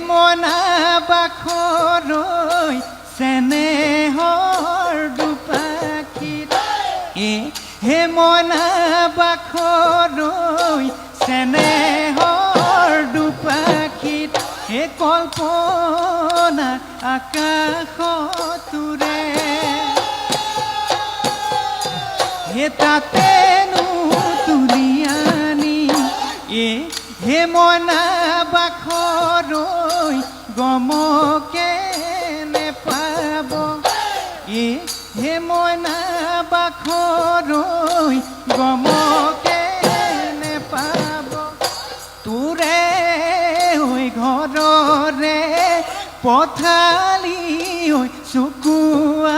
মনা বাখৰৈ চেনেহৰ দুপাখীত হে মনা বাখৰৈ চেনেহৰ দুপাখীত হে কল্পনা আকাশতুৰে হে তাতেনো তুলি আনি হে মনা বাখৰৈ গমকে নেপাব হে মনা বাখৰৈ গমকে নেপাব তোৰে হৈ ঘৰৰে পথালি হৈ চকুৱাবোৰে